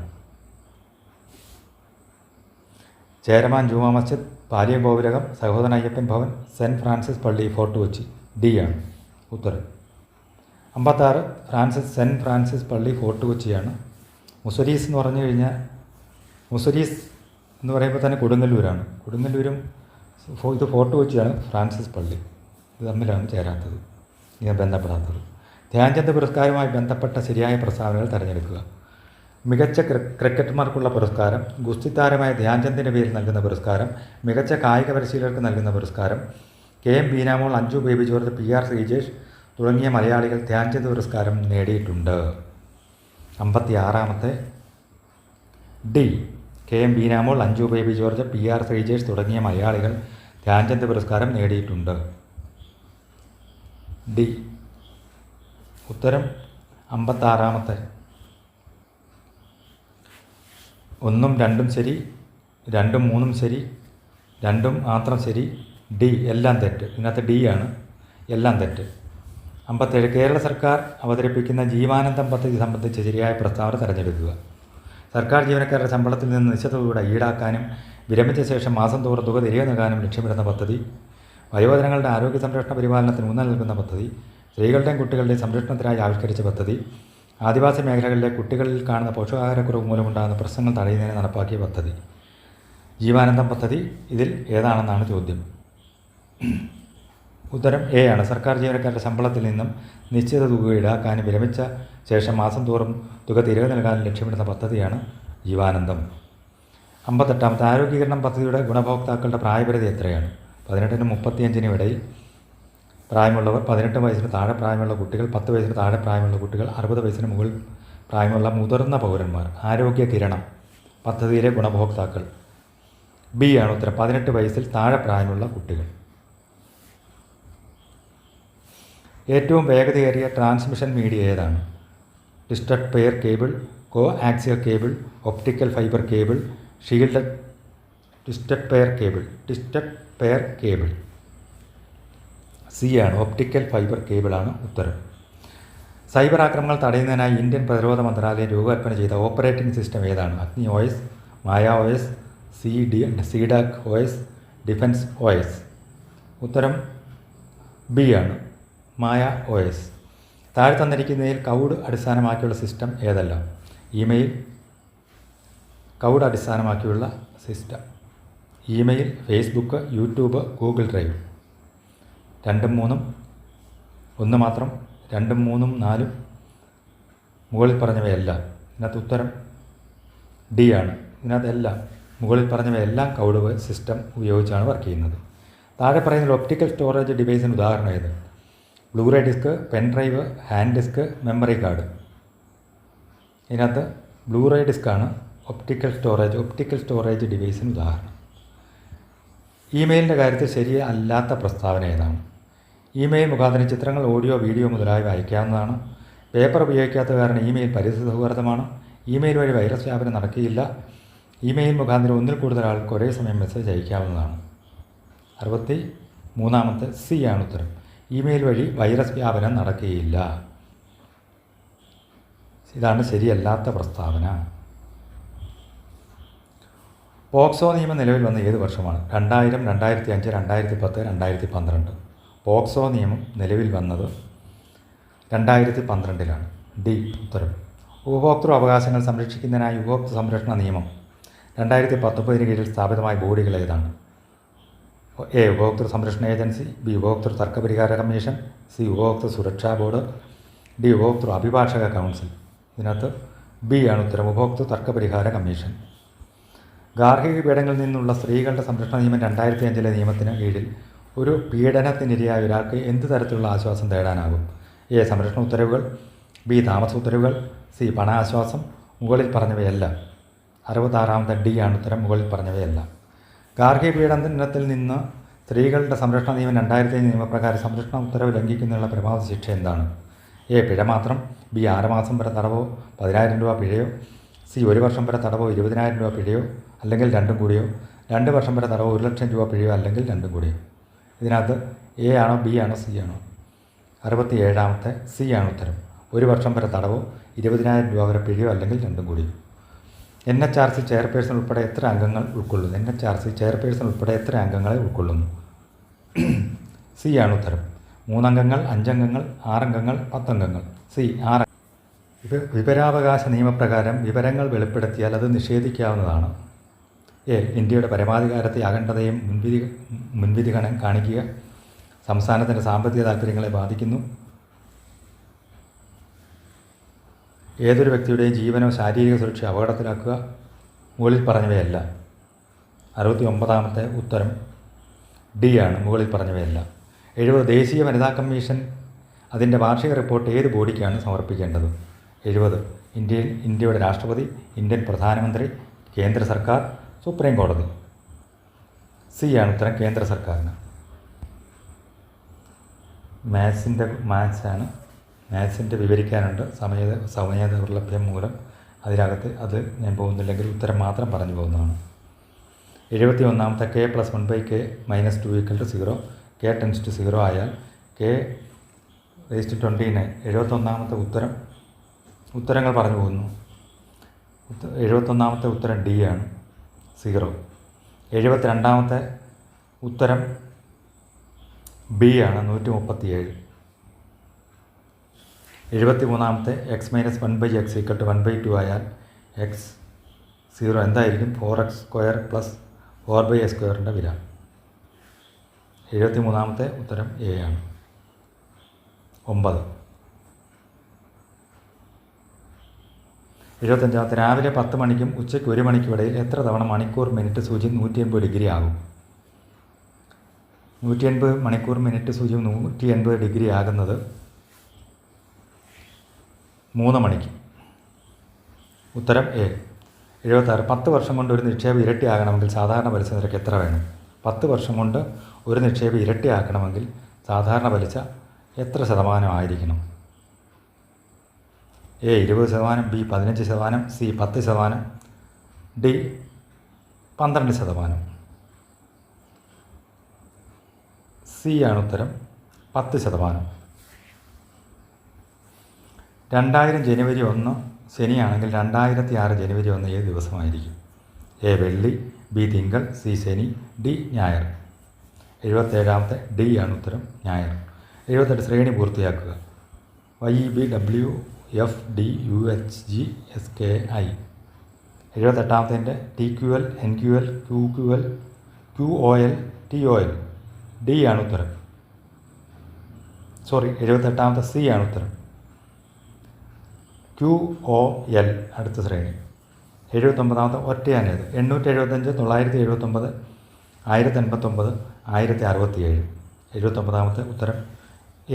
Speaker 1: ചേരമാൻ ജുമാ മസ്ജിദ്, പാലിയഗോപുരകം, സഹോദരൻ അയ്യപ്പൻ ഭവൻ, സെൻറ്റ് ഫ്രാൻസിസ് പള്ളി, ഫോർട്ട് കൊച്ചി. ഡി ആണ് ഉത്തരം. 56 സെൻറ്റ് ഫ്രാൻസിസ് പള്ളി, ഫോർട്ട് കൊച്ചിയാണ്. മുസരീസ് എന്ന് പറഞ്ഞു കഴിഞ്ഞാൽ, മുസരീസ് എന്ന് പറയുമ്പോൾ തന്നെ കൊടുങ്ങല്ലൂരാണ്. കൊടുങ്ങല്ലൂരും ഇത് ഫോർട്ട് കൊച്ചിയാണ്, ഫ്രാൻസിസ് പള്ളി. ഇത് തമ്മിലാണ് ചേരാത്തത്, ഇത് ബന്ധപ്പെടാത്തത്. ധ്യാൻചന്ദ് പുരസ്കാരവുമായി ബന്ധപ്പെട്ട ശരിയായ പ്രസ്താവനകൾ തിരഞ്ഞെടുക്കുക. മികച്ച ക്രിക്കറ്റർമാർക്കുള്ള പുരസ്കാരം, ഗുസ്തിത്താരമായ ധ്യാൻചന്ദിൻ്റെ പേരിൽ നൽകുന്ന പുരസ്കാരം, മികച്ച കായിക പരിശീലകർക്ക് നൽകുന്ന പുരസ്കാരം, KM ബീനാമോൾ, അഞ്ജു ബേബി ജോർജ്, PR ശ്രീജേഷ് തുടങ്ങിയ മലയാളികൾ ധ്യാൻചന്ദ് പുരസ്കാരം നേടിയിട്ടുണ്ട്. 56ാമത്തെ D. KM Beenamol, Anju Baby George, PR Sreejesh തുടങ്ങിയ മലയാളികൾ ധ്യാൻചന്ദ് പുരസ്കാരം നേടിയിട്ടുണ്ട്. ഡി ഉത്തരം. 56ാമത്തെ 1ഉം 2ഉം ശരി, 2ഉം 3ഉം ശരി, 2ഉം മാത്രം ശരി. ഡി എല്ലാം തെറ്റ്. ഇതിനകത്ത് ഡി ആണ്, എല്ലാം തെറ്റ്. 57 കേരള സർക്കാർ അവതരിപ്പിക്കുന്ന ജീവാനന്ദം പദ്ധതി സംബന്ധിച്ച് ശരിയായ പ്രസ്താവന തിരഞ്ഞെടുക്കുക. സർക്കാർ ജീവനക്കാരുടെ ശമ്പളത്തിൽ നിന്ന് നിശ്ചിത തുക ഈടാക്കാനും വിരമിച്ച ശേഷം മാസം തോറും തുക തിരികെ നൽകാനും ലക്ഷ്യമിടുന്ന പദ്ധതി. വയോജനങ്ങളുടെ ആരോഗ്യ സംരക്ഷണ പരിപാലനത്തിന് ഊന്നൽ നൽകുന്ന പദ്ധതി. സ്ത്രീകളുടെയും കുട്ടികളുടെയും സംരക്ഷണത്തിനായി ആവിഷ്കരിച്ച പദ്ധതി. ആദിവാസി മേഖലകളിലെ കുട്ടികളിൽ കാണുന്ന പോഷകാഹാരക്കുറവ് മൂലമുണ്ടാകുന്ന പ്രശ്നങ്ങൾ തടയുന്നതിന് നടപ്പാക്കിയ പദ്ധതി. ജീവാനന്ദം പദ്ധതി ഇതിൽ ഏതാണെന്നാണ് ചോദ്യം. ഉത്തരം എ ആണ്. സർക്കാർ ജീവനക്കാരുടെ ശമ്പളത്തിൽ നിന്നും നിശ്ചിത തുക ഈടാക്കാനും വിരമിച്ച ശേഷം മാസം തോറും തുക തിരികെ നൽകാനും ലക്ഷ്യമിടുന്ന പദ്ധതിയാണ് ജീവാനന്ദം. 58. ആരോഗ്യകരണം പദ്ധതിയുടെ ഗുണഭോക്താക്കളുടെ പ്രായപരിധി എത്രയാണ്? 18-നും 35-നും ഇടയിൽ പ്രായമുള്ളവർ, 18 വയസ്സിന് താഴെ പ്രായമുള്ള കുട്ടികൾ, 10 വയസ്സിന് താഴെ പ്രായമുള്ള കുട്ടികൾ, 60 വയസ്സിന് മുകളിൽ പ്രായമുള്ള മുതിർന്ന പൗരന്മാർ. ആരോഗ്യ കിരണം പദ്ധതിയിലെ ഗുണഭോക്താക്കൾ. ബി ആണ് ഉത്തരം. 18 വയസ്സിൽ താഴെ പ്രായമുള്ള കുട്ടികൾ. ഏറ്റവും വേഗതയേറിയ ട്രാൻസ്മിഷൻ മീഡിയ ഏതാണ്? Twisted pair cable, coaxial cable, optical fibre cable, shielded. Twisted pair cable. C ആണ്. ഒപ്റ്റിക്കൽ ഫൈബർ കേബിളാണ് ഉത്തരം. സൈബർ ആക്രമണങ്ങൾ തടയുന്നതിനായി ഇന്ത്യൻ പ്രതിരോധ മന്ത്രാലയം രൂപകൽപ്പന ചെയ്ത ഓപ്പറേറ്റിംഗ് സിസ്റ്റം ഏതാണ്? Agni OS, Maya OS, CDAC OS, defence OS. ഉത്തരം ബി ആണ്. മായ OS. താഴെ തന്നിരിക്കുന്നതിൽ ക്ലൗഡ് അടിസ്ഥാനമാക്കിയുള്ള സിസ്റ്റം ഏതല്ല? ഇമെയിൽ. ക്ലൗഡ് അടിസ്ഥാനമാക്കിയുള്ള system. Email, Facebook, YouTube, Google Drive. 2ഉം 3ഉം 1 മാത്രം. 2ഉം 3ഉം 4ഉം മുകളിൽ പറഞ്ഞവയെല്ലാം. ഇതിനകത്ത് ഉത്തരം ഡി ആണ്. ഇതിനകത്തെല്ലാം മുകളിൽ പറഞ്ഞവയെല്ലാം ക്ലൗഡ് സിസ്റ്റം ഉപയോഗിച്ചാണ് വർക്ക് ചെയ്യുന്നത്. താഴെ പറയുന്ന ഒപ്റ്റിക്കൽ സ്റ്റോറേജ് ഡിവൈസിന് ഉദാഹരണം ഏത്? Blu-ray disc, pen drive, hand disc, memory card. ഇതിനകത്ത് ബ്ലൂറേ ഡിസ്ക്കാണ് ഒപ്റ്റിക്കൽ സ്റ്റോറേജ് ഡിവൈസിന് ഉദാഹരണം. ഇമെയിലിൻ്റെ കാര്യത്തിൽ ശരിയല്ലാത്ത പ്രസ്താവന ഏതാണ്? ഇമെയിൽ മുഖാന്തരം ചിത്രങ്ങൾ, ഓഡിയോ, വീഡിയോ മുതലായവ അയക്കാവുന്നതാണ്. പേപ്പർ ഉപയോഗിക്കാത്ത കാരണം ഇമെയിൽ പരിസ്ഥിതി സൗഹാർദ്ദമാണ്. ഇമെയിൽ വഴി വൈറസ് വ്യാപനം നടക്കുകയില്ല. ഇമെയിൽ മുഖാന്തരം ഒന്നിൽ കൂടുതൽ ആൾക്ക് ഒരേ സമയം മെസ്സേജ് അയക്കാവുന്നതാണ്. 63 സി ആണ് ഉത്തരം. ഇമെയിൽ വഴി വൈറസ് വ്യാപനം നടക്കുകയില്ല. ഇതാണ് ശരിയല്ലാത്ത പ്രസ്താവന. പോക്സോ നിയമം നിലവിൽ വന്ന ഏത് വർഷമാണ്? 2000, 2005, 2010, 2012. പോക്സോ നിയമം നിലവിൽ വന്നത് 2012-ലാണ്. ഡി ഉത്തരം. ഉപഭോക്തൃ അവകാശങ്ങൾ സംരക്ഷിക്കുന്നതിനായി ഉപഭോക്തൃ സംരക്ഷണ നിയമം 2019 കീഴിൽ സ്ഥാപിതമായ ബോഡികൾ ഏതാണ്? എ ഉപഭോക്തൃ സംരക്ഷണ ഏജൻസി, ബി ഉപഭോക്തൃ തർക്കപരിഹാര കമ്മീഷൻ, സി ഉപഭോക്തൃ സുരക്ഷാ ബോർഡ്, ഡി ഉപഭോക്തൃ അഭിഭാഷക കൗൺസിൽ. ഇതിനകത്ത് ബി ആണ് ഉത്തരം. ഉപഭോക്തൃ തർക്കപരിഹാര കമ്മീഷൻ. ഗാർഹിക പീഡനങ്ങളിൽ നിന്നുള്ള സ്ത്രീകളുടെ സംരക്ഷണ നിയമം 2005-ലെ നിയമത്തിന് കീഴിൽ ഒരു പീഡനത്തിനിരയായ ഒരാൾക്ക് എന്ത് തരത്തിലുള്ള ആശ്വാസം തേടാനാകും? എ സംരക്ഷണ ഉത്തരവുകൾ, ബി താമസ ഉത്തരവുകൾ, സി പണ ആശ്വാസം. മുകളിൽ പറഞ്ഞവയല്ല. 66 ഡി ആണ് ഉത്തരം. മുകളിൽ പറഞ്ഞവയല്ല. ഗാർഹിക പീഡനത്തിൽ നിന്ന് സ്ത്രീകളുടെ സംരക്ഷണ നിയമം 2005 നിയമപ്രകാരം സംരക്ഷണ ഉത്തരവ് ലംഘിക്കുന്നതിനുള്ള പരമാവധി ശിക്ഷ എന്താണ്? എ പിഴ മാത്രം, ബി 6 മാസം വരെ തടവോ 10,000 രൂപ പിഴയോ, സി 1 വർഷം വരെ തടവോ 20,000 രൂപ പിഴയോ, അല്ലെങ്കിൽ രണ്ടും കൂടിയോ, 2 വർഷം വരെ തടവോ 1,00,000 രൂപ പിഴയോ, അല്ലെങ്കിൽ രണ്ടും കൂടിയോ. ഇതിനകത്ത് എ ആണോ ബി ആണോ സി ആണോ? 67 സി ആണ് ഉത്തരം. 1 വർഷം വരെ തടവോ 20,000 രൂപ വരെ പിഴയോ, അല്ലെങ്കിൽ രണ്ടും കൂടിയോ. NHRC ചെയർപേഴ്സൺ ഉൾപ്പെടെ എത്ര അംഗങ്ങൾ ഉൾക്കൊള്ളുന്നു? NHRC ചെയർപേഴ്സൺ ഉൾപ്പെടെ എത്ര അംഗങ്ങളെ ഉൾക്കൊള്ളുന്നു? സി ആണ് ഉത്തരം. 3 അംഗങ്ങൾ, 5 അംഗങ്ങൾ, 6 അംഗങ്ങൾ, 10 അംഗങ്ങൾ. സി 6. വിവരാവകാശ നിയമപ്രകാരം വിവരങ്ങൾ വെളിപ്പെടുത്തിയാൽ അത് നിഷേധിക്കാവുന്നതാണ്. എ ഇന്ത്യയുടെ പരമാധികാരത്തെ അഖണ്ഡതയും മുൻവിധി കാണിക്കുക, സംസ്ഥാനത്തിൻ്റെ സാമ്പത്തിക താൽപ്പര്യങ്ങളെ ബാധിക്കുന്നു, ഏതൊരു വ്യക്തിയുടെയും ജീവനോ ശാരീരിക സുരക്ഷ അപകടത്തിലാക്കുക. മുകളിൽ പറഞ്ഞവയല്ല. 69 ഉത്തരം ഡി ആണ്. മുകളിൽ പറഞ്ഞവയല്ല. 70 ദേശീയ വനിതാ കമ്മീഷൻ അതിൻ്റെ വാർഷിക റിപ്പോർട്ട് ഏത് ബോഡിക്കാണ് സമർപ്പിക്കേണ്ടത്? 70 ഇന്ത്യയുടെ രാഷ്ട്രപതി, ഇന്ത്യൻ പ്രധാനമന്ത്രി, കേന്ദ്ര സർക്കാർ, സുപ്രീം കോടതി. സി ആണ് ഉത്തരം. കേന്ദ്ര സർക്കാരിന്. മാത്സിൻ്റെ വിവരിക്കാനുണ്ട്. സമയ ദൗർലഭ്യം മൂലം അതിനകത്ത് അത് ഞാൻ പോകുന്നില്ലെങ്കിൽ ഉത്തരം മാത്രം പറഞ്ഞു പോകുന്നതാണ്. 71 k + 1/k - 2 = 0. k → 0 ആയാൽ k⁻29. 71 ഉത്തരങ്ങൾ പറഞ്ഞു പോകുന്നു. 71 ഉത്തരം ഡി ആണ്. 0. 72ാമത്തെ ഉത്തരം ബി ആണ്, 137. 73ാമത്തെ x-1/x = 1/2 ആയാൽ x0 എന്തായിരിക്കും? 4x² + 4/a² വില. 73ാമത്തെ ഉത്തരം എ ആണ്. 9. 75ാമത്തെ രാവിലെ 10 മണിക്കും ഉച്ചയ്ക്ക് 1 മണിക്കും ഇടയിൽ എത്ര തവണ മണിക്കൂർ മിനിറ്റ് സൂചി 180 ഡിഗ്രി ആകും? 180 മണിക്കൂർ മിനിറ്റ് സൂചി 180 ഡിഗ്രി ആകുന്നത് 3 മണിക്ക്. ഉത്തരം എ. 76. 10 വർഷം കൊണ്ട് ഒരു നിക്ഷേപം ഇരട്ടിയാകണമെങ്കിൽ സാധാരണ പലിശ നിരക്ക് എത്ര വേണം? 10 വർഷം കൊണ്ട് ഒരു നിക്ഷേപം ഇരട്ടിയാക്കണമെങ്കിൽ സാധാരണ പലിശ എത്ര ശതമാനമായിരിക്കണം? A 20%, B 15%, C 10%, D 12%. C ആണ് ഉത്തരം, 10%. 2000 ജനുവരി 1 ശനിയാണെങ്കിൽ 2006 ജനുവരി 1 ഏത് ദിവസമായിരിക്കും? എ വെള്ളി, ബി തിങ്കൾ, സി ശനി, ഡി ഞായർ. 77ാമത്തെ ഡി ആണ് ഉത്തരം, ഞായർ. 78 ശ്രേണി പൂർത്തിയാക്കുക. YEBWFDUHGSKI. 78ാമത്തെ TQL, NQL, QQL, QOL, TOL. D ആണ് ഉത്തരം. 78ാമത്തെ സി ആണ് ഉത്തരം, QOL അടുത്ത ശ്രേണി. 79ാമത്തെ ഒറ്റയാനേത്? 875, 979, 1089, 1067. 79ാമത്തെ ഉത്തരം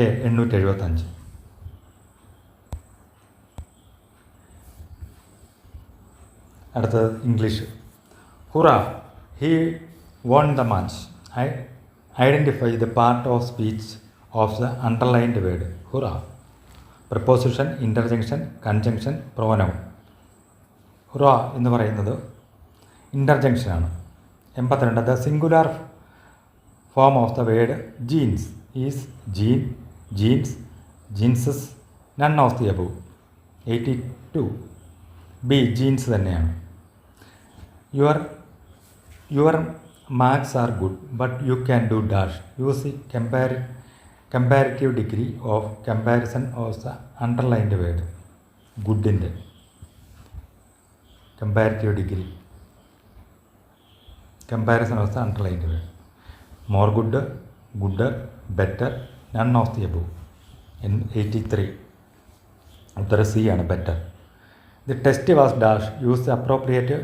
Speaker 1: എ 875. അടുത്തത് English. Hurrah, he won the match. Identify the part of speech of the underlined word. Hurrah. Preposition, interjection, conjunction, pronoun. Hurrah എന്ന് പറയുന്നത് ഇൻ്റർജങ്ഷനാണ്. 82. The singular form of the word jeans is jean, jeans, jeanses, none of the above. 82. B jeans തന്നെയാണ്. Your marks are good but you can do dash. Use the comparative degree of comparison of the underlined word. ഗുഡിൻ്റെ comparative degree, comparison of the underlined word. More good, gooder, better, none of the above. 83. ഉത്തരം C ആണ്, better. The test was dash. Use the appropriate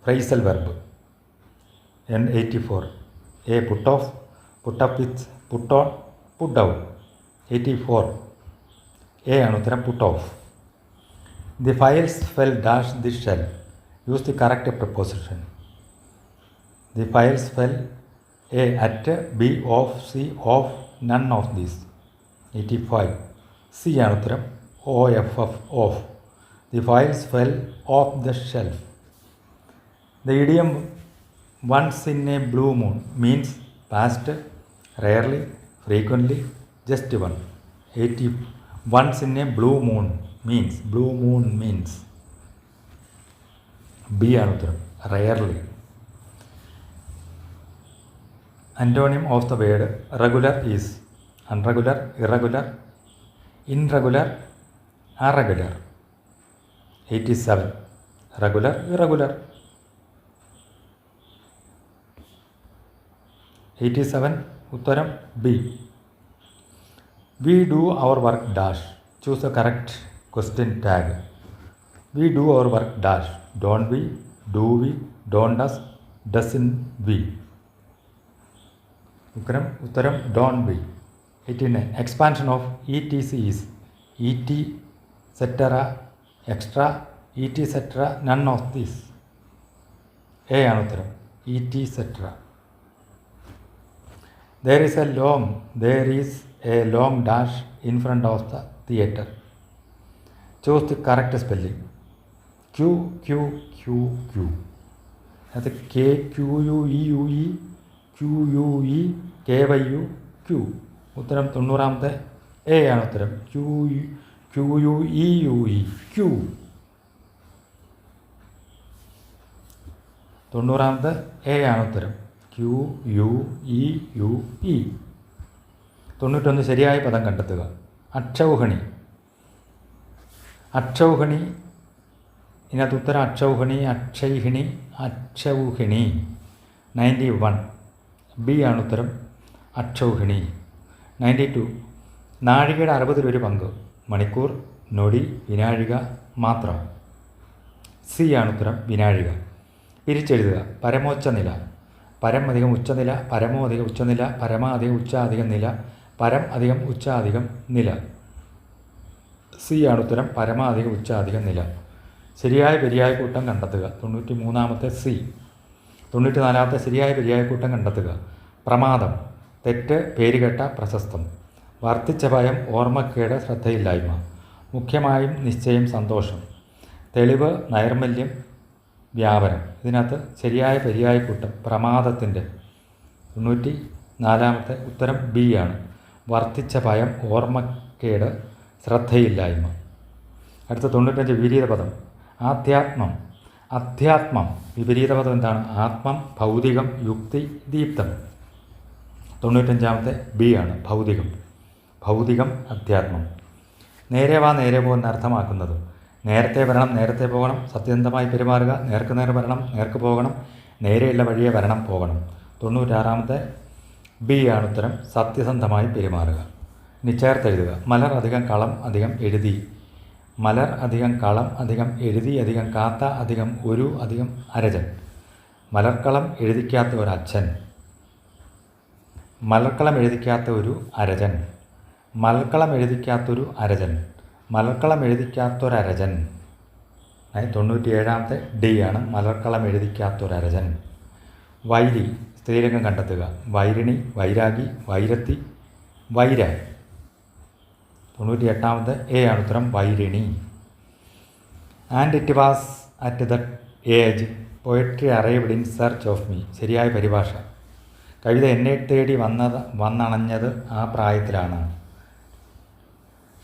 Speaker 1: phrasal verb. 84. A put off, put up with, put on, put down. 84. A ആണ് ഉത്തരം, put off. The files fell dash the shelf. Use the correct preposition. The files fell A at, B off, C of, none of these. 85. C ആണ് ഉത്തരം, OFF off. The files fell off the shelf. The idiom once in a blue moon means past, rarely, frequently, just one. 80. Once in a blue moon means, blue moon means. B ആണ് ഉത്തരം, rarely. Antonym of the word regular is unregular, irregular, irregular, irregular. 87. Regular, irregular. 87. ഉത്തരം B. We do our work dash. Choose the correct question tag. We do our work dash. Don't we? Do we? Don't us? Doesn't we? ഉത്തരം don't be. 89. Expansion of ETC is ET, സെറ്ററ, extra, ET സെറ്ററ, none of these. A ആണ് ഉത്തരം, ET സെറ്ററ. There is a long dash in front of the theatre. Choose the correct spelling. Q, Q, Q, Q. അത് KQUEUE, QUE, KYU, Q. ഉത്തരം 90ാമത്തെ A ആണ് ഉത്തരം, QUEUE, Q. തൊണ്ണൂറാമത്തെ A ആണ് ഉത്തരം. QUEUE. 91 ശരിയായ പദം കണ്ടെത്തുക. അക്ഷൗഹിണി. അക്ഷൗഹിണി, ഇതിനകത്ത് ഉത്തരം അക്ഷൗഹിണി, അക്ഷൈഹിണി, അക്ഷൗഹിണി. 91 ബി ആണ് ഉത്തരം. അക്ഷൗഹിണി. 92 നാഴികയുടെ 60 പങ്ക്. മണിക്കൂർ, നൊടി, വിനാഴിക, മാത്രം. സി ആണ് ഉത്തരം. വിനാഴിക. പിരിച്ചെഴുതുക. പരമോಚ್ಚ നില. പരം അധികം ഉച്ചനില, പരമോ അധികം ഉച്ചനില, പരമ അധികം ഉച്ച അധികം നില, പരം അധികം ഉച്ച അധികം നില. സി ആണ് ഉത്തരം. പരമ അധികം ഉച്ച അധികം നില. ശരിയായ പര്യായ കൂട്ടം കണ്ടെത്തുക. 93 സി. 94 ശരിയായ പര്യായ കൂട്ടം കണ്ടെത്തുക. പ്രമാദം, തെറ്റ്, പേരുകേട്ട, പ്രശസ്തം. വർദ്ധിച്ച ഭയം, ഓർമ്മക്കേട്, ശ്രദ്ധയില്ലായ്മ. മുഖ്യമായും നിശ്ചയം, സന്തോഷം. തെളിവ്, നൈർമല്യം, വ്യാപനം. ഇതിനകത്ത് ശരിയായ പര്യായ കൂട്ടം പ്രമാദത്തിൻ്റെ. 94 ഉത്തരം ബി ആണ്. വർദ്ധിച്ച ഭയം, ഓർമ്മക്കേട്, ശ്രദ്ധയില്ലായ്മ. അടുത്ത 95 വിപരീത പദം. ആധ്യാത്മം. അധ്യാത്മം വിപരീത പദം എന്താണ്? ആത്മം, ഭൗതികം, യുക്തി, ദീപ്തം. 95 ബി ആണ്. ഭൗതികം. ഭൗതികം, അധ്യാത്മം. നേരെ വാ നേരെ പോ എന്നർത്ഥമാക്കുന്നത് നേരത്തെ വരണം, നേരത്തെ പോകണം, സത്യസന്ധമായി പെരുമാറുക, നേർക്ക് നേർ വരണം, നേർക്ക് പോകണം, നേരെയുള്ള വഴിയെ വരണം, പോകണം. 96 ബി ആണ് ഉത്തരം. സത്യസന്ധമായി പെരുമാറുക. ഇനി ചേർത്തെഴുതുക. മലർ അധികം കളം അധികം എഴുതി. മലർ അധികം കളം അധികം എഴുതി അധികം കാത്ത അധികം ഒരു അധികം അരജൻ. മലർക്കളം എഴുതിക്കാത്ത ഒരു അച്ഛൻ. മലർക്കളം എഴുതിക്കാത്ത ഒരു അരജൻ. മലർക്കളം എഴുതിക്കാത്തൊരു അരജൻ. മലർക്കളം എഴുതിക്കാത്തൊരരജൻ. 97 ഡി ആണ്. മലർക്കളം എഴുതിക്കാത്തൊരരജൻ. വൈരി. സ്ത്രീലിംഗം കണ്ടെത്തുക. വൈരിണി, വൈരാഗി, വൈരത്തി, വൈര. 98 എ ആണ് ഉത്തരം. വൈരിണി. And it was at the age poetry arrived in search of me. ശരിയായ പരിഭാഷ. കവിത എന്നെ തേടി വന്നണഞ്ഞത് ആ പ്രായത്തിലാണ്.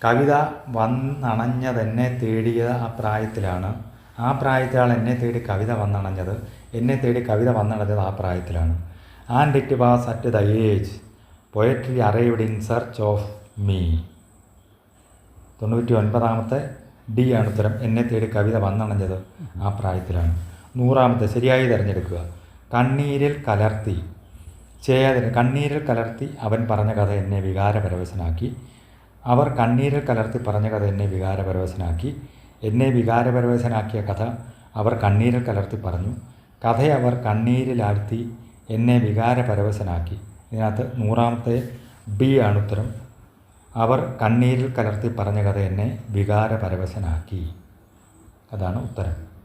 Speaker 1: കവിത വന്നണഞ്ഞത് എന്നെ തേടിയത് ആ പ്രായത്തിലാണ്. ആ പ്രായത്തിലാണ് എന്നെ തേടി കവിത വന്നണഞ്ഞത്. എന്നെ തേടി കവിത വന്നണഞ്ഞത് ആ പ്രായത്തിലാണ്. And it was at the age poetry arrived in search of me. 99 D ആണ് ഉത്തരം. എന്നെ തേടി കവിത വന്നണഞ്ഞത് ആ പ്രായത്തിലാണ്. 100 ശരിയായി തിരഞ്ഞെടുക്കുക. കണ്ണീരിൽ കലർത്തി. ചെയ്യാതിന്. കണ്ണീരിൽ കലർത്തി അവൻ പറഞ്ഞ കഥ എന്നെ വികാരപരവശനാക്കി. അവർ കണ്ണീരിൽ കലർത്തി പറഞ്ഞ കഥ എന്നെ വികാരപരവശനാക്കി. എന്നെ വികാരപരവശനാക്കിയ കഥ അവർ കണ്ണീരിൽ കലർത്തി പറഞ്ഞു. കഥയവർ കണ്ണീരിലാഴ്ത്തി എന്നെ വികാരപരവശനാക്കി. ഇതിനകത്ത് 100 ബി ആണ് ഉത്തരം. അവർ കണ്ണീരിൽ കലർത്തി പറഞ്ഞ കഥ എന്നെ വികാരപരവശനാക്കി. അതാണ് ഉത്തരം.